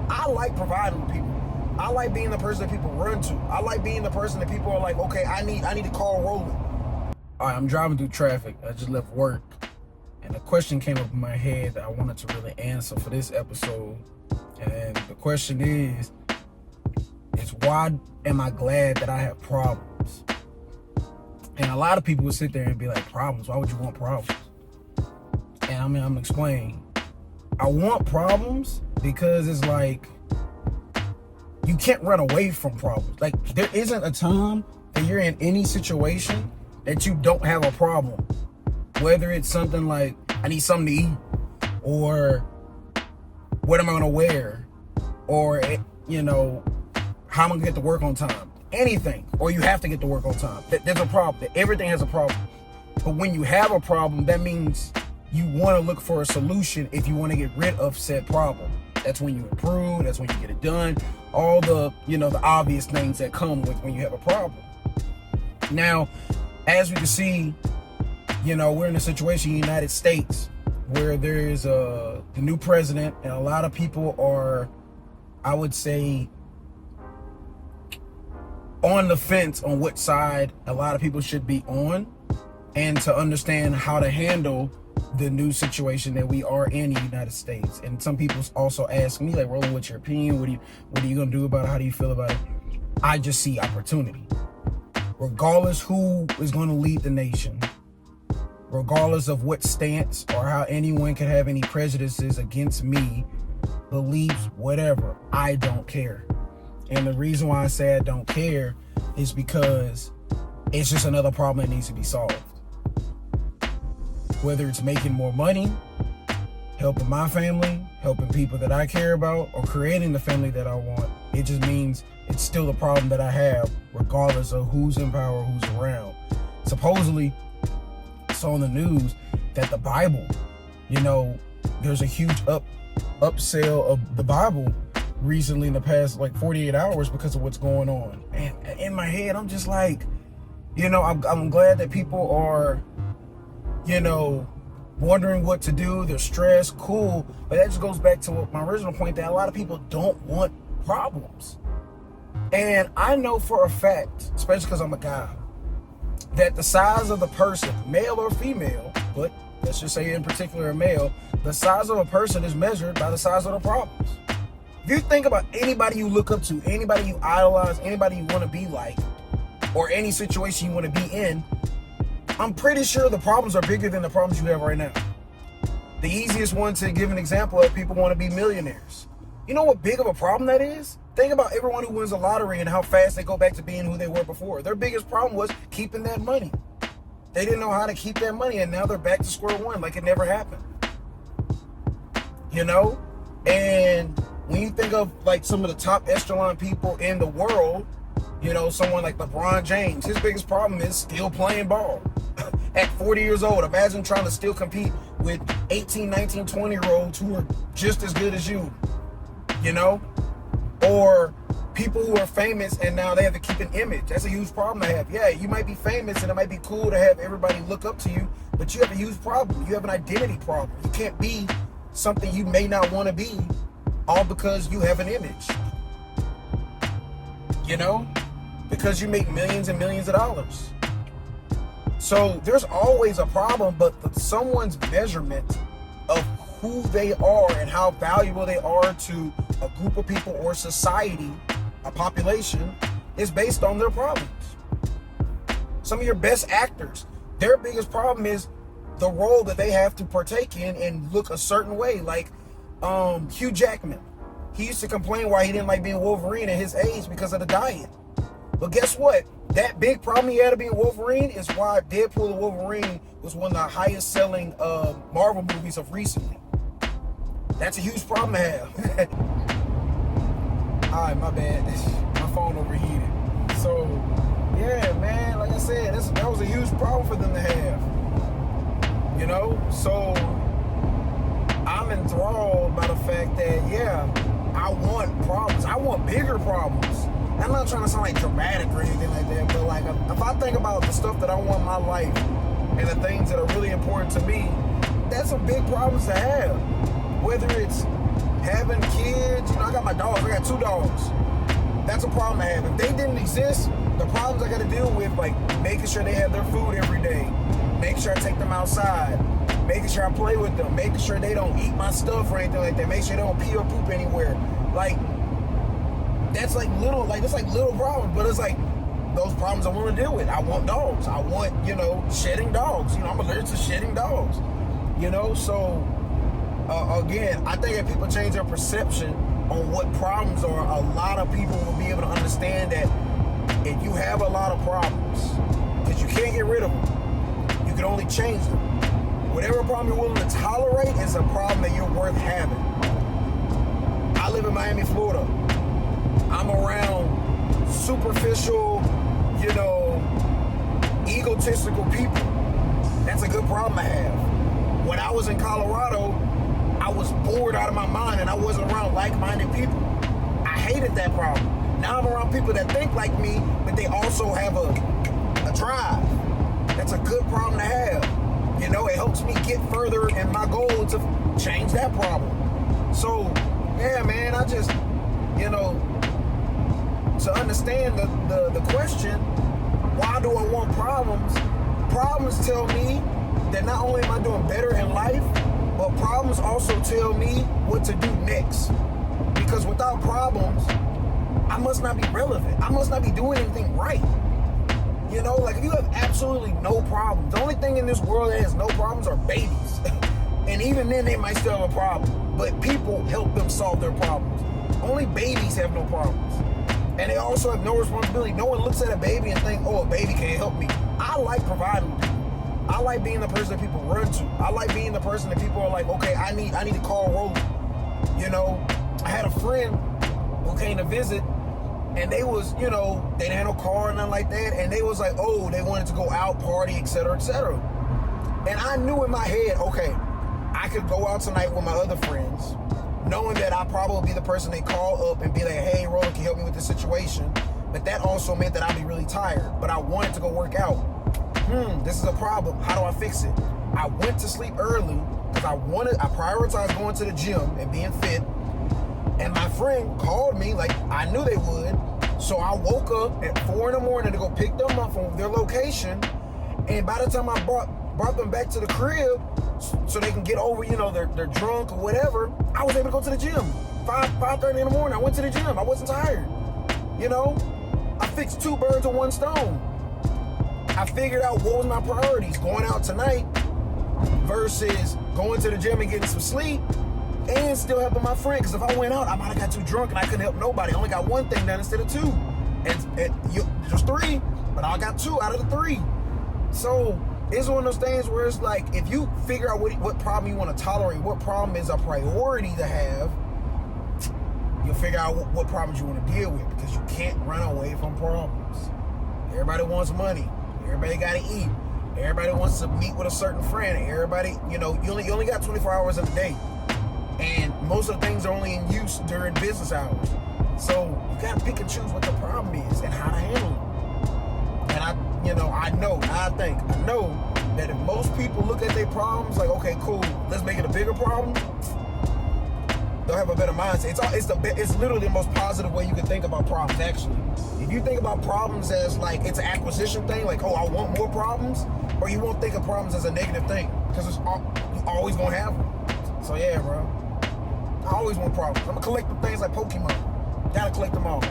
I like providing to people. I like being the person that people run to. I like being the person that people are like, okay, I need to call Roland. All right, I'm driving through traffic. I just left work, and a question came up in my head that I wanted to really answer for this episode. And the question is why am I glad that I have problems? And a lot of people would sit there and be like, problems? Why would you want problems? And I'm gonna explain. I want problems because it's like, you can't run away from problems. Like, there isn't a time that you're in any situation that you don't have a problem. Whether it's something like, I need something to eat, or what am I gonna wear, or, how am I gonna get to work on time? Anything, or you have to get to work on time. There's a problem. Everything has a problem. But when you have a problem, that means you want to look for a solution if you want to get rid of said problem. That's when you improve. That's when you get it done. All the, the obvious things that come with when you have a problem. Now, as we can see, we're in a situation in the United States where there is the new president, and a lot of people are, I would say, on the fence on what side a lot of people should be on, and to understand how to handle the new situation that we are in the United States. And some people also ask me, like, Roland, what's your opinion? What are you gonna do about it? How do you feel about it? I just see opportunity. Regardless who is gonna lead the nation, regardless of what stance or how anyone can have any prejudices against me, beliefs, whatever, I don't care. And the reason why I say I don't care is because it's just another problem that needs to be solved. Whether it's making more money, helping my family, helping people that I care about, or creating the family that I want, it just means it's still a problem that I have, regardless of who's in power, who's around. Supposedly, I saw on the news that the Bible, there's a huge upsell of the Bible recently in the past 48 hours because of what's going on. And in my head, I'm just like, I'm glad that people are, wondering what to do. They're stressed, cool. But that just goes back to my original point, that a lot of people don't want problems. And I know for a fact, especially because I'm a guy, that the size of the person, male or female, but let's just say in particular a male, the size of a person is measured by the size of the problems. If you think about anybody you look up to, anybody you idolize, anybody you want to be like, or any situation you want to be in, I'm pretty sure the problems are bigger than the problems you have right now. The easiest one to give an example of, people want to be millionaires. You know what big of a problem that is? Think about everyone who wins the lottery and how fast they go back to being who they were before. Their biggest problem was keeping that money. They didn't know how to keep that money, and now they're back to square one like it never happened. And when you think of some of the top echelon people in the world, someone like LeBron James, his biggest problem is still playing ball. At 40 years old, imagine trying to still compete with 18, 19, 20-year-olds who are just as good as you, Or people who are famous and now they have to keep an image. That's a huge problem to have. Yeah, you might be famous and it might be cool to have everybody look up to you, but you have a huge problem. You have an identity problem. You can't be something you may not want to be, all because you have an image. Because you make millions and millions of dollars. So there's always a problem, but someone's measurement of who they are and how valuable they are to a group of people or society, a population, is based on their problems. Some of your best actors, their biggest problem is the role that they have to partake in and look a certain way. Like Hugh Jackman. He used to complain why he didn't like being Wolverine at his age because of the diet. But guess what? That big problem he had of being Wolverine is why Deadpool and Wolverine was one of the highest selling Marvel movies of recently. That's a huge problem to have. Alright, my bad. My phone overheated. So, yeah, man, like I said, that was a huge problem for them to have. So I'm enthralled by the fact that, yeah, I want problems. I want bigger problems. I'm not trying to sound dramatic or anything like that, but if I think about the stuff that I want in my life and the things that are really important to me, that's some big problems to have. Whether it's having kids, I got my dogs. I got 2 dogs. That's a problem I have. If they didn't exist, the problems I got to deal with, like making sure they have their food every day, making sure I take them outside, making sure I play with them, making sure they don't eat my stuff or anything like that, make sure they don't pee or poop anywhere. Like, that's like little problems, but it's like those problems I want to deal with. I want dogs. I want, shedding dogs. I'm allergic to shedding dogs. So again, I think if people change their perception on what problems are, a lot of people will be able to understand that if you have a lot of problems, because you can't get rid of them, you can only change them. Whatever problem you're willing to tolerate is a problem that you're worth having. I live in Miami, Florida. I'm around superficial, egotistical people. That's a good problem I have. When I was in Colorado, I was bored out of my mind and I wasn't around like-minded people. I hated that problem. Now I'm around people that think like me, but they also have a drive. That's a good problem to have. It helps me get further in my goal to change that problem. So, yeah, man, I just, to understand the question, why do I want problems? Problems tell me that not only am I doing better in life, but problems also tell me what to do next. Because without problems, I must not be relevant. I must not be doing anything right. Like if you have absolutely no problems, the only thing in this world that has no problems are babies. And even then they might still have a problem. But people help them solve their problems. Only babies have no problems. And they also have no responsibility. No one looks at a baby and think, oh, a baby can't help me. I like providing people. I like being the person that people run to. I like being the person that people are like, okay, I need to call Roland. I had a friend who came to visit, and they was, they didn't have no car or nothing like that, and they was like, oh, they wanted to go out, party, etc., etc. And I knew in my head, okay, I could go out tonight with my other friends, knowing that I'd probably be the person they call up and be like, hey, Roland, can you help me with this situation? But that also meant that I'd be really tired, but I wanted to go work out. This is a problem. How do I fix it? I went to sleep early because I prioritized going to the gym and being fit. And my friend called me like I knew they would. So I woke up at 4 a.m. to go pick them up from their location. And by the time I brought them back to the crib so they can get over, they're drunk or whatever, I was able to go to the gym. 5:30 in the morning, I went to the gym. I wasn't tired. I fixed 2 birds with 1 stone. I figured out what was my priorities, going out tonight versus going to the gym and getting some sleep and still helping my friend. Because if I went out, I might have got too drunk and I couldn't help nobody. I only got 1 thing done instead of 2. And just 3, but I got 2 out of the 3. So it's one of those things where it's like, if you figure out what problem you want to tolerate, what problem is a priority to have, you'll figure out what problems you want to deal with, because you can't run away from problems. Everybody wants money. Everybody got to eat. Everybody wants to meet with a certain friend. Everybody, you only got 24 hours in a day. And most of the things are only in use during business hours. So you got to pick and choose what the problem is and how to handle it. And I know that if most people look at their problems like, okay, cool, let's make it a bigger problem, they'll have a better mindset. It's literally the most positive way you can think about problems, actually. If you think about problems as like it's an acquisition thing, like, oh, I want more problems, or you won't think of problems as a negative thing, because you always gonna have them. So yeah, bro. I always want problems. I'm gonna collect the things like Pokemon. Gotta collect them all.